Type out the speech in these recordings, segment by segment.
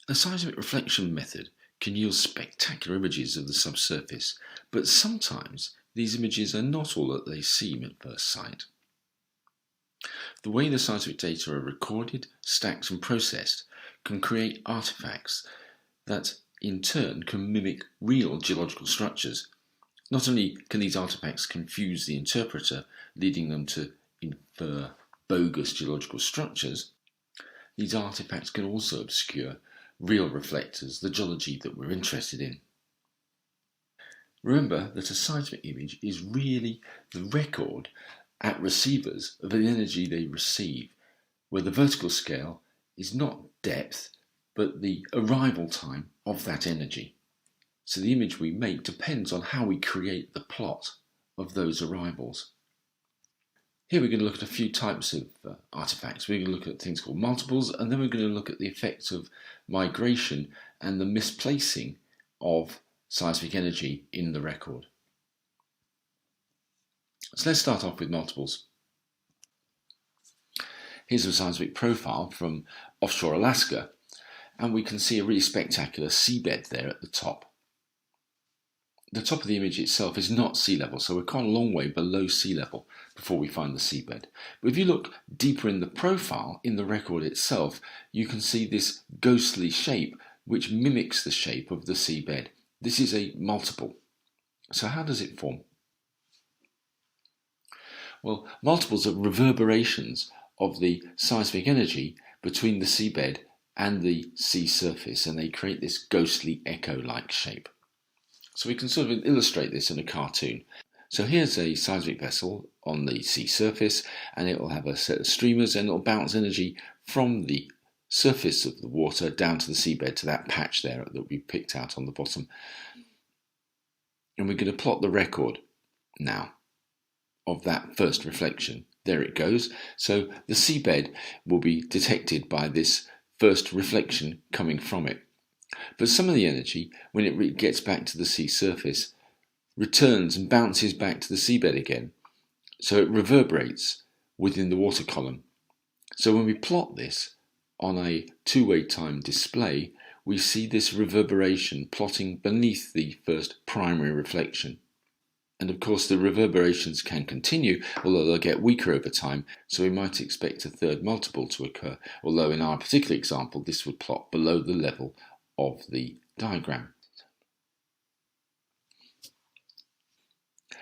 The seismic reflection method can yield spectacular images of the subsurface, but sometimes these images are not all that they seem at first sight. The way the seismic data are recorded, stacked and processed can create artifacts that in turn can mimic real geological structures. Not only can these artifacts confuse the interpreter, leading them to infer bogus geological structures, these artifacts can also obscure real reflectors, the geology that we're interested in. Remember that a seismic image is really the record at receivers of the energy they receive, where the vertical scale is not depth, but the arrival time of that energy. So the image we make depends on how we create the plot of those arrivals. Here we're going to look at a few types of artifacts. We're going to look at things called multiples, and then we're going to look at the effects of migration and the misplacing of seismic energy in the record. So let's start off with multiples. Here's a seismic profile from offshore Alaska, and we can see a really spectacular seabed there at the top. The top of the image itself is not sea level, so we're quite a long way below sea level before we find the seabed. But if you look deeper in the profile, in the record itself, you can see this ghostly shape which mimics the shape of the seabed. This is a multiple. So how does it form? Well, multiples are reverberations of the seismic energy between the seabed and the sea surface, and they create this ghostly echo-like shape. So we can sort of illustrate this in a cartoon. So here's a seismic vessel on the sea surface, and it will have a set of streamers, and it will bounce energy from the surface of the water down to the seabed, to that patch there that we picked out on the bottom. And we're going to plot the record now of that first reflection. There it goes. So the seabed will be detected by this first reflection coming from it. But some of the energy, when it gets back to the sea surface, returns and bounces back to the seabed again. So it reverberates within the water column. So when we plot this on a two-way time display, we see this reverberation plotting beneath the first primary reflection. And of course the reverberations can continue, although they'll get weaker over time, so we might expect a third multiple to occur, although in our particular example this would plot below the level of the diagram.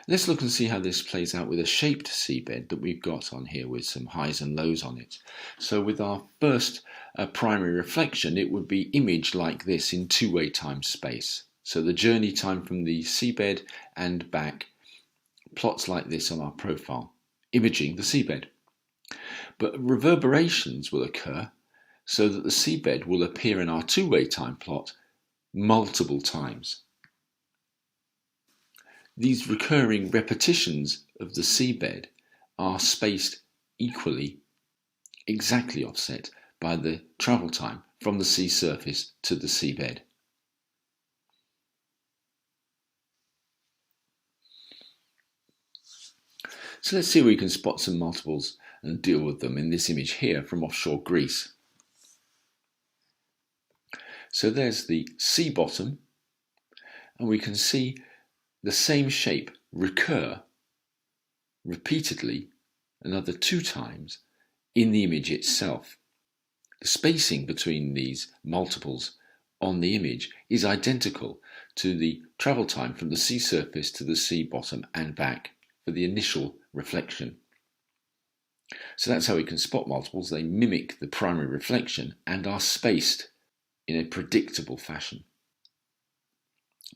Let's look and see how this plays out with a shaped seabed that we've got on here with some highs and lows on it. So with our first primary reflection, it would be imaged like this in two-way time space. So the journey time from the seabed and back plots like this on our profile, imaging the seabed. But reverberations will occur so that the seabed will appear in our two-way time plot multiple times. These recurring repetitions of the seabed are spaced equally, exactly offset by the travel time from the sea surface to the seabed. So let's see if we can spot some multiples and deal with them in this image here from offshore Greece. So there's the sea bottom, and we can see the same shape recur repeatedly another 2 times in the image itself. The spacing between these multiples on the image is identical to the travel time from the sea surface to the sea bottom and back for the initial reflection. So that's how we can spot multiples. They mimic the primary reflection and are spaced in a predictable fashion.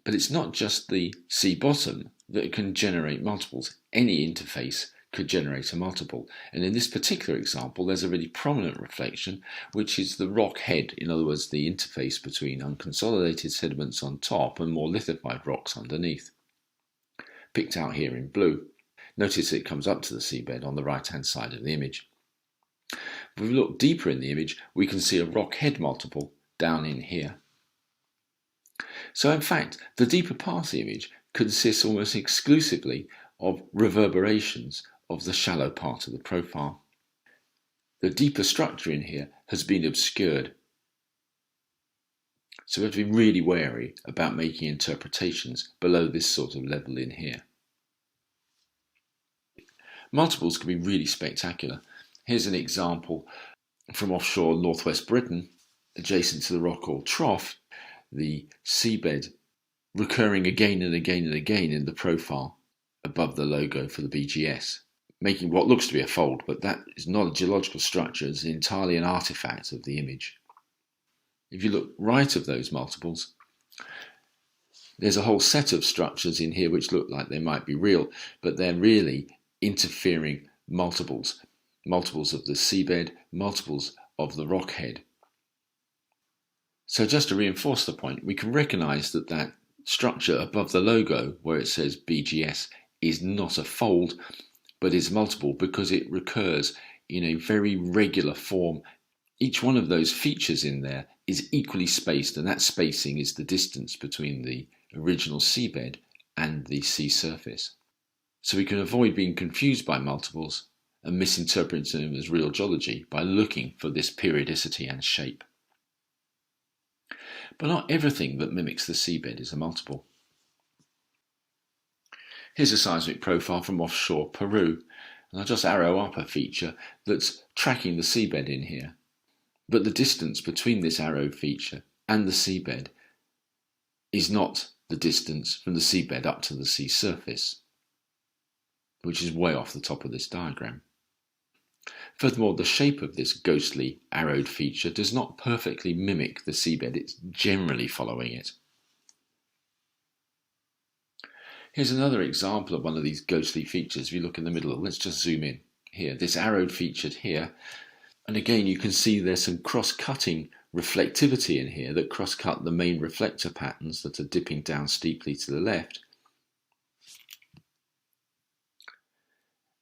But it's not just the sea bottom that can generate multiples. Any interface could generate a multiple. And in this particular example, there's a really prominent reflection, which is the rock head. In other words, the interface between unconsolidated sediments on top and more lithified rocks underneath. Picked out here in blue. Notice it comes up to the seabed on the right-hand side of the image. If we look deeper in the image, we can see a rock head multiple down in here. So in fact, the deeper part of the image consists almost exclusively of reverberations of the shallow part of the profile. The deeper structure in here has been obscured. So we have to be really wary about making interpretations below this sort of level in here. Multiples can be really spectacular. Here's an example from offshore northwest Britain, adjacent to the Rockall Trough, the seabed recurring again and again and again in the profile above the logo for the BGS, making what looks to be a fold, but that is not a geological structure, it's entirely an artifact of the image. If you look right of those multiples, there's a whole set of structures in here which look like they might be real, but they're really interfering multiples. Multiples of the seabed, multiples of the rock head. So just to reinforce the point, we can recognise that that structure above the logo where it says BGS is not a fold, but is multiple because it recurs in a very regular form. Each one of those features in there is equally spaced, and that spacing is the distance between the original seabed and the sea surface. So we can avoid being confused by multiples and misinterpreting them as real geology by looking for this periodicity and shape. But not everything that mimics the seabed is a multiple. Here's a seismic profile from offshore Peru, and I'll just arrow up a feature that's tracking the seabed in here. But the distance between this arrowed feature and the seabed is not the distance from the seabed up to the sea surface, which is way off the top of this diagram. Furthermore, the shape of this ghostly arrowed feature does not perfectly mimic the seabed, it's generally following it. Here's another example of one of these ghostly features. If you look in the middle, let's just zoom in here. This arrowed feature here, and again you can see there's some cross-cutting reflectivity in here that cross-cut the main reflector patterns that are dipping down steeply to the left.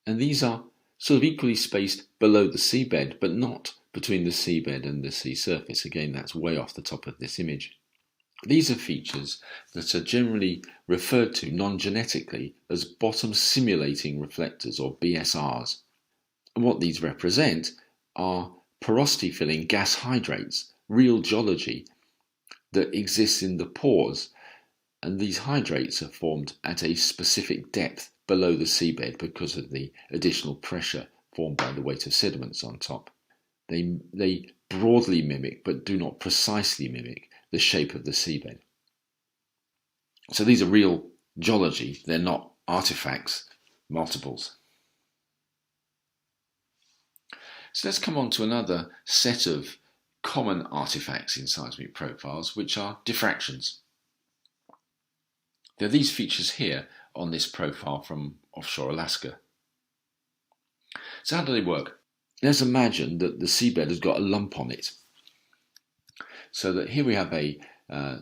And these are sort of equally spaced below the seabed, but not between the seabed and the sea surface. Again, that's way off the top of this image. These are features that are generally referred to non-genetically as bottom simulating reflectors, or BSRs. And what these represent are porosity filling gas hydrates, real geology that exists in the pores, and these hydrates are formed at a specific depth below the seabed because of the additional pressure formed by the weight of sediments on top. They broadly mimic, but do not precisely mimic, the shape of the seabed. So these are real geology, they're not artifacts, multiples. So let's come on to another set of common artifacts in seismic profiles, which are diffractions. There are these features here on this profile from offshore Alaska. So how do they work? Let's imagine that the seabed has got a lump on it. So that here we have a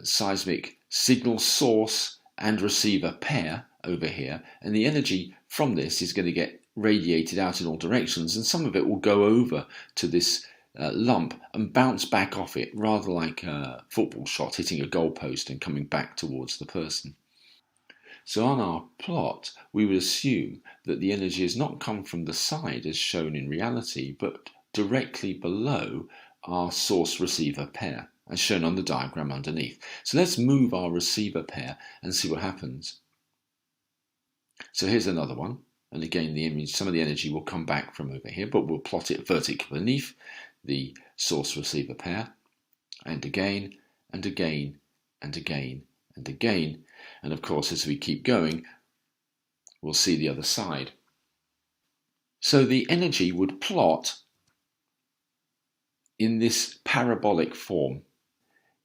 seismic signal source and receiver pair over here, and the energy from this is going to get radiated out in all directions, and some of it will go over to this lump and bounce back off it, rather like a football shot hitting a goalpost and coming back towards the person. So on our plot, we would assume that the energy has not come from the side as shown in reality, but directly below our source-receiver pair, as shown on the diagram underneath. So let's move our receiver pair and see what happens. So here's another one, and again the image, some of the energy will come back from over here, but we'll plot it vertically beneath the source-receiver pair, and again, and again, and again, and again. And of course, as we keep going, we'll see the other side. So the energy would plot in this parabolic form.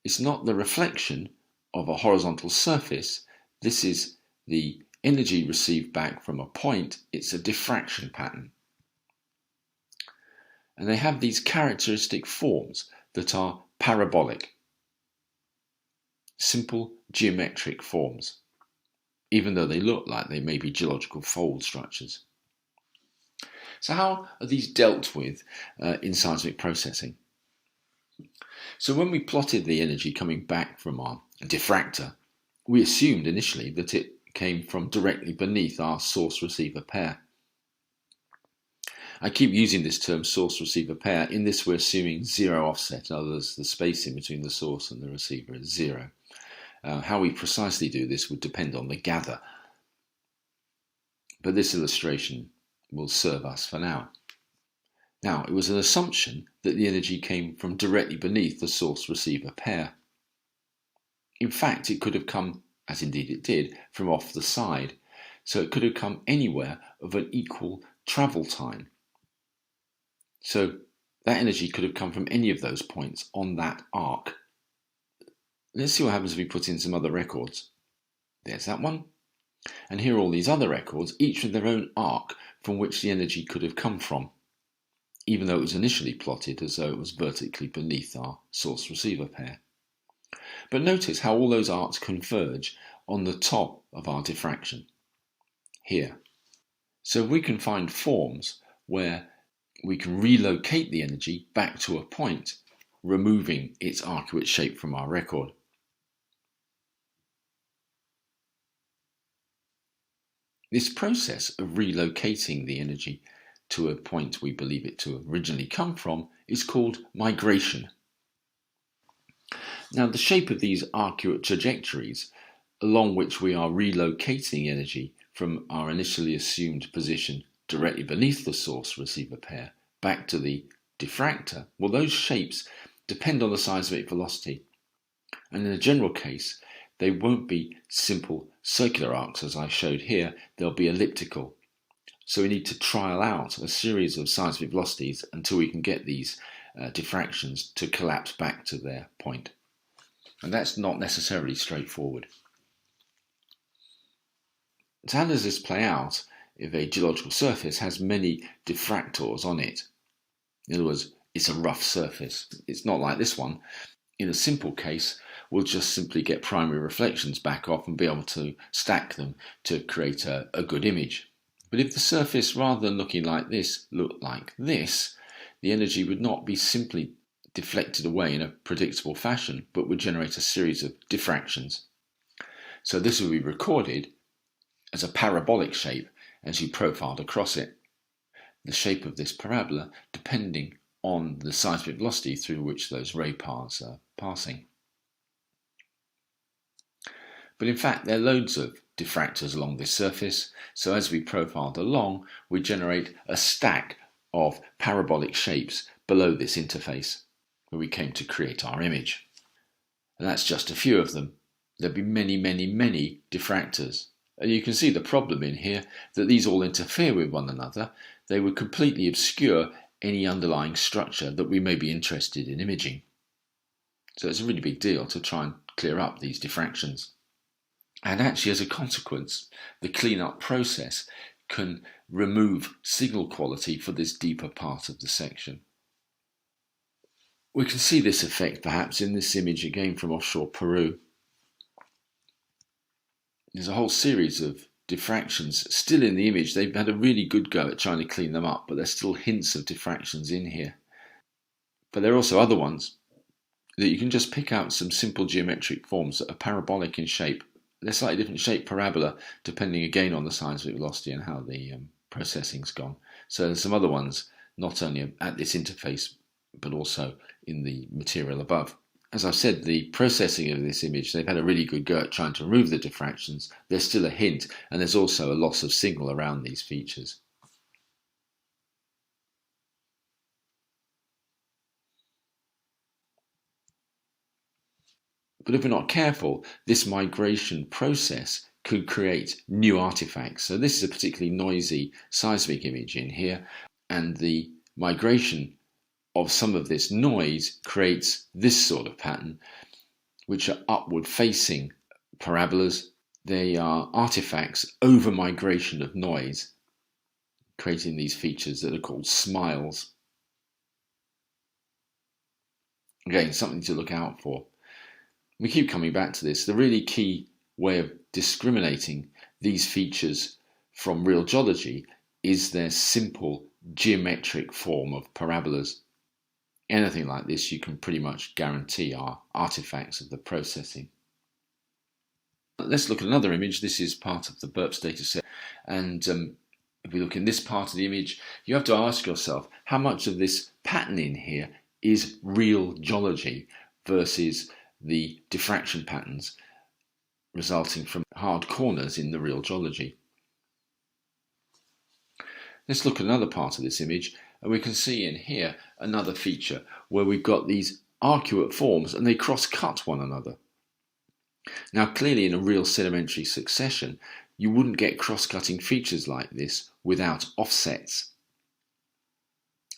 It's not the reflection of a horizontal surface. This is the energy received back from a point. It's a diffraction pattern. And they have these characteristic forms that are parabolic. Simple geometric forms, even though they look like they may be geological fold structures. So how are these dealt with in seismic processing? So when we plotted the energy coming back from our diffractor, we assumed initially that it came from directly beneath our source-receiver pair. I keep using this term source-receiver pair. In this we're assuming zero offset, in other words the spacing between the source and the receiver is zero. How we precisely do this would depend on the gather, but this illustration will serve us for now. Now, it was an assumption that the energy came from directly beneath the source-receiver pair. In fact, it could have come, as indeed it did, from off the side, so it could have come anywhere of an equal travel time. So that energy could have come from any of those points on that arc. Let's see what happens if we put in some other records. There's that one. And here are all these other records, each with their own arc from which the energy could have come from, even though it was initially plotted as though it was vertically beneath our source-receiver pair. But notice how all those arcs converge on the top of our diffraction, here. So we can find forms where we can relocate the energy back to a point, removing its arcuate shape from our record. This process of relocating the energy to a point we believe it to originally come from is called migration. Now, the shape of these arcuate trajectories along which we are relocating energy from our initially assumed position directly beneath the source-receiver pair back to the diffractor, well, those shapes depend on the seismic velocity. And in a general case, they won't be simple circular arcs as I showed here, they'll be elliptical. So we need to trial out a series of seismic velocities until we can get these diffractions to collapse back to their point. And that's not necessarily straightforward. So how does this play out if a geological surface has many diffractors on it? In other words, it's a rough surface. It's not like this one. In a simple case, we'll just simply get primary reflections back off and be able to stack them to create a good image. But if the surface, rather than looking like this, looked like this, the energy would not be simply deflected away in a predictable fashion, but would generate a series of diffractions. So this would be recorded as a parabolic shape as you profiled across it. The shape of this parabola depending on the seismic velocity through which those ray paths are passing. But in fact, there are loads of diffractors along this surface, so as we profiled along, we generate a stack of parabolic shapes below this interface, where we came to create our image. And that's just a few of them. There'll be many, many, many diffractors. And you can see the problem in here, that these all interfere with one another. They would completely obscure any underlying structure that we may be interested in imaging. So it's a really big deal to try and clear up these diffractions. And actually, as a consequence, the cleanup process can remove signal quality for this deeper part of the section. We can see this effect perhaps in this image again from offshore Peru. There's a whole series of diffractions still in the image. They've had a really good go at trying to clean them up, but there's still hints of diffractions in here. But there are also other ones that you can just pick out some simple geometric forms that are parabolic in shape. They're slightly different shape parabola depending again on the seismic velocity and how the processing's gone. So there's some other ones not only at this interface but also in the material above. As I've said, the processing of this image, they've had a really good go at trying to remove the diffractions. There's still a hint, and there's also a loss of signal around these features. But if we're not careful, this migration process could create new artifacts. So this is a particularly noisy seismic image in here, and the migration of some of this noise creates this sort of pattern, which are upward facing parabolas. They are artifacts over migration of noise, creating these features that are called smiles. Again, something to look out for. We keep coming back to this. The really key way of discriminating these features from real geology is their simple geometric form of parabolas. Anything like this you can pretty much guarantee are artifacts of the processing. Let's look at another image. This is part of the BURPS dataset, and If we look in this part of the image, you have to ask yourself how much of this pattern in here is real geology versus the diffraction patterns resulting from hard corners in the real geology. Let's look at another part of this image, and we can see in here another feature where we've got these arcuate forms and they cross-cut one another. Now clearly in a real sedimentary succession you wouldn't get cross-cutting features like this without offsets.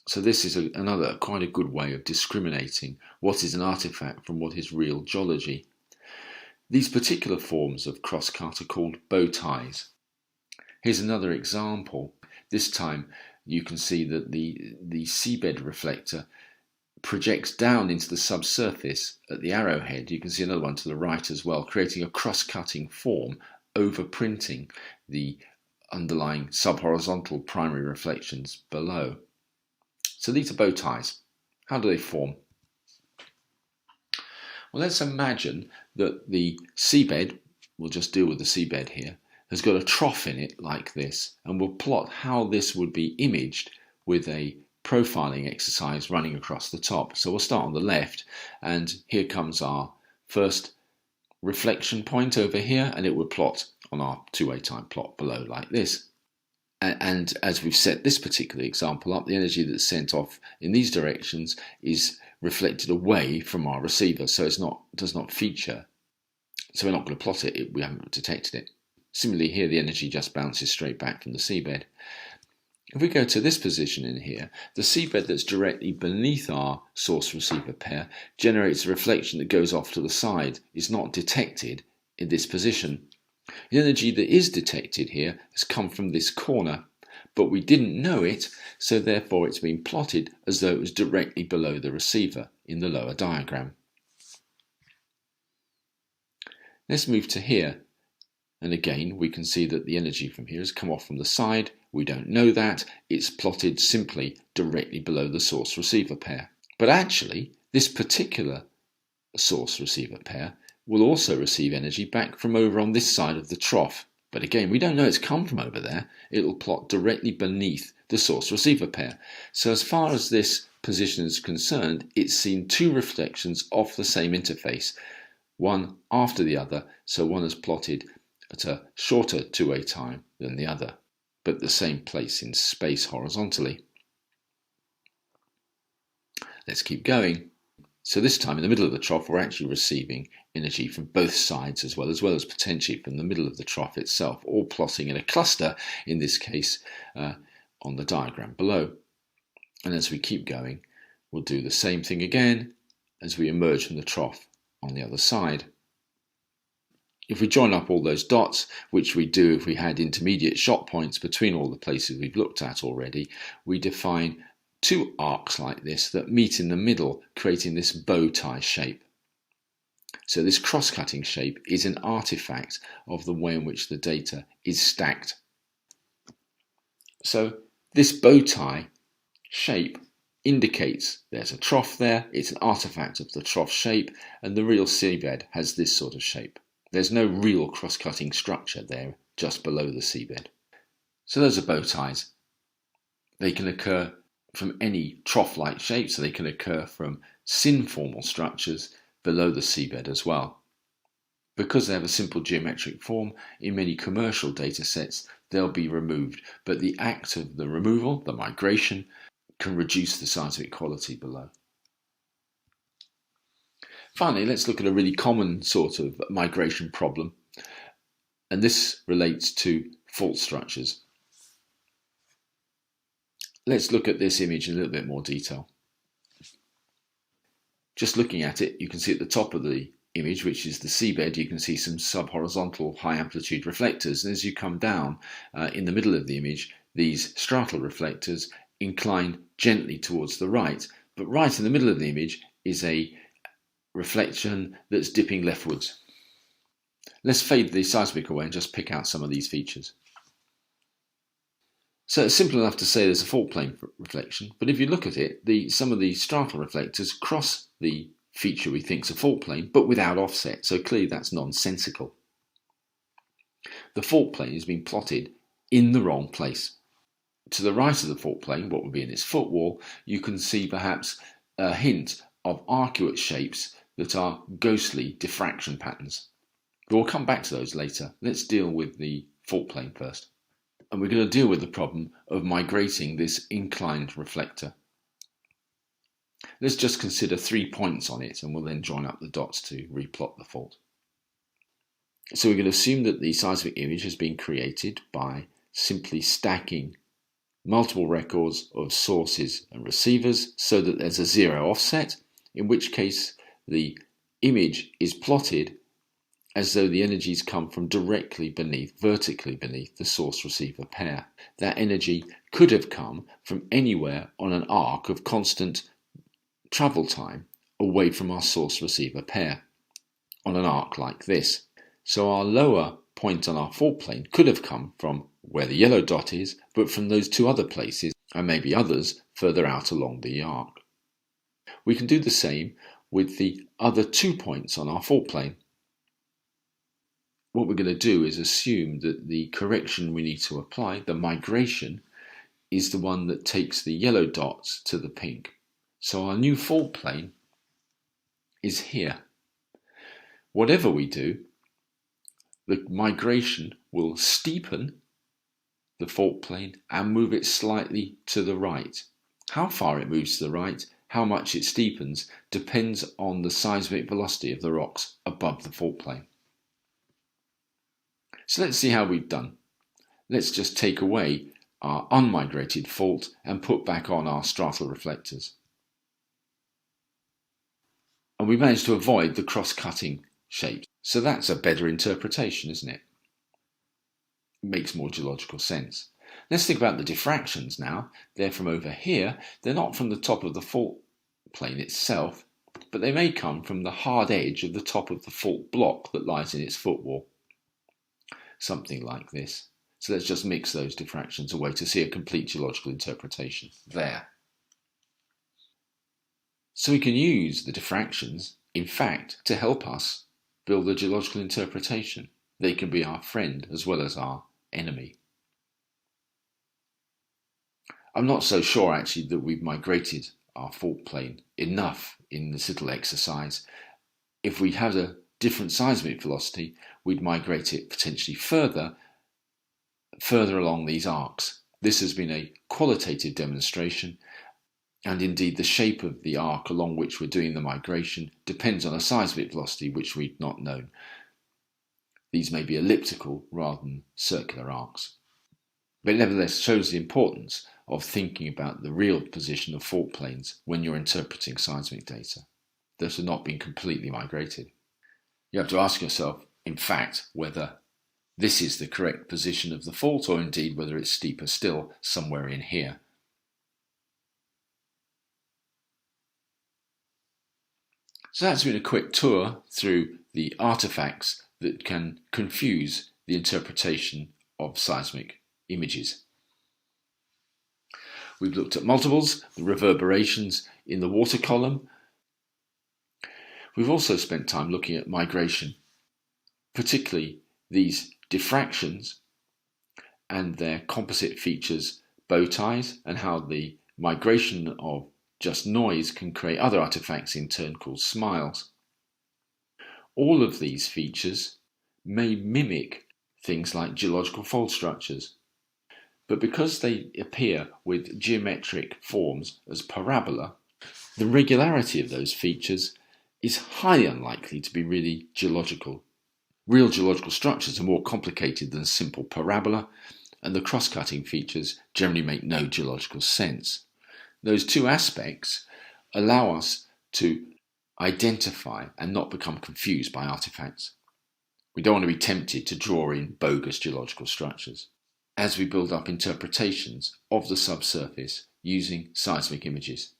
So this is another quite a good way of discriminating what is an artifact from what is real geology. These particular forms of cross-cut are called Bowties. Here's another example. This time you can see that the seabed reflector projects down into the subsurface at the arrowhead. You can see another one to the right as well, creating a cross-cutting form overprinting the underlying subhorizontal primary reflections below. So these are Bowties. How do they form? Well, let's imagine that the seabed, we'll just deal with the seabed here, has got a trough in it like this, and we'll plot how this would be imaged with a profiling exercise running across the top. So we'll start on the left, and here comes our first reflection point over here, and it would plot on our two-way time plot below like this. And as we've set this particular example up, the energy that's sent off in these directions is reflected away from our receiver, so it does not feature. So we're not going to plot it, we haven't detected it. Similarly here, the energy just bounces straight back from the seabed. If we go to this position in here, the seabed that's directly beneath our source-receiver pair generates a reflection that goes off to the side. It's not detected in this position. The energy that is detected here has come from this corner, but we didn't know it, so therefore it's been plotted as though it was directly below the receiver in the lower diagram. Let's move to here, and again we can see that the energy from here has come off from the side. We don't know that, it's plotted simply directly below the source-receiver pair. But actually, this particular source-receiver pair will also receive energy back from over on this side of the trough. But again, we don't know it's come from over there. It'll plot directly beneath the source-receiver pair. So as far as this position is concerned, it's seen two reflections off the same interface, one after the other, so one is plotted at a shorter two-way time than the other, but the same place in space horizontally. Let's keep going. So this time in the middle of the trough we're actually receiving energy from both sides as well as potentially from the middle of the trough itself, all plotting in a cluster in this case on the diagram below. And as we keep going we'll do the same thing again as we emerge from the trough on the other side. If we join up all those dots, which we do if we had intermediate shot points between all the places we've looked at already, we define two arcs like this that meet in the middle, creating this bow tie shape. So this cross-cutting shape is an artifact of the way in which the data is stacked. So this bow tie shape indicates there's a trough there, it's an artifact of the trough shape, and the real seabed has this sort of shape. There's no real cross-cutting structure there just below the seabed. So those are bow ties. They can occur from any trough-like shape, so they can occur from synformal structures below the seabed as well. Because they have a simple geometric form, in many commercial data sets they'll be removed, but the act of the removal, the migration, can reduce the seismic quality below. Finally, let's look at a really common sort of migration problem, and this relates to fault structures. Let's look at this image in a little bit more detail. Just looking at it, you can see at the top of the image, which is the seabed, you can see some subhorizontal high amplitude reflectors, and as you come down in the middle of the image, these stratal reflectors incline gently towards the right, but right in the middle of the image is a reflection that's dipping leftwards. Let's fade the seismic away and just pick out some of these features. So it's simple enough to say there's a fault plane reflection, but if you look at it, some of the stratal reflectors cross the feature we think is a fault plane, but without offset, so clearly that's nonsensical. The fault plane has been plotted in the wrong place. To the right of the fault plane, what would be in its footwall, you can see perhaps a hint of arcuate shapes that are ghostly diffraction patterns. But we'll come back to those later. Let's deal with the fault plane first. And we're going to deal with the problem of migrating this inclined reflector. Let's just consider 3 points on it, and we'll then join up the dots to replot the fault. So we're going to assume that the seismic image has been created by simply stacking multiple records of sources and receivers so that there's a zero offset, in which case the image is plotted as though the energies come from vertically beneath the source-receiver pair. That energy could have come from anywhere on an arc of constant travel time away from our source-receiver pair, on an arc like this. So our lower point on our fault plane could have come from where the yellow dot is, but from those two other places, and maybe others further out along the arc. We can do the same with the other 2 points on our fault plane. What we're going to do is assume that the correction we need to apply, the migration, is the one that takes the yellow dots to the pink. So our new fault plane is here. Whatever we do, the migration will steepen the fault plane and move it slightly to the right. How far it moves to the right, how much it steepens, depends on the seismic velocity of the rocks above the fault plane. So let's see how we've done. Let's just take away our unmigrated fault and put back on our stratal reflectors. And we managed to avoid the cross-cutting shapes. So that's a better interpretation, isn't it? It makes more geological sense. Let's think about the diffractions now. They're from over here. They're not from the top of the fault plane itself, but they may come from the hard edge of the top of the fault block that lies in its footwall. Something like this. So let's just mix those diffractions away to see a complete geological interpretation there. So we can use the diffractions, in fact, to help us build a geological interpretation. They can be our friend as well as our enemy. I'm not so sure actually that we've migrated our fault plane enough in this little exercise. If we had a different seismic velocity, we'd migrate it potentially further along these arcs. This has been a qualitative demonstration, and indeed the shape of the arc along which we're doing the migration depends on a seismic velocity which we've not known. These may be elliptical rather than circular arcs. But it nevertheless shows the importance of thinking about the real position of fault planes when you're interpreting seismic data that have not been completely migrated. You have to ask yourself, in fact, whether this is the correct position of the fault or indeed whether it's steeper still somewhere in here. So that's been a quick tour through the artifacts that can confuse the interpretation of seismic images. We've looked at multiples, the reverberations in the water column. We've also spent time looking at migration, particularly these diffractions and their composite features, Bowties, and how the migration of just noise can create other artifacts in turn called smiles. All of these features may mimic things like geological fault structures, but because they appear with geometric forms as parabola, the regularity of those features is highly unlikely to be really geological. Real geological structures are more complicated than simple parabola, and the cross-cutting features generally make no geological sense. Those two aspects allow us to identify and not become confused by artifacts. We don't want to be tempted to draw in bogus geological structures as we build up interpretations of the subsurface using seismic images.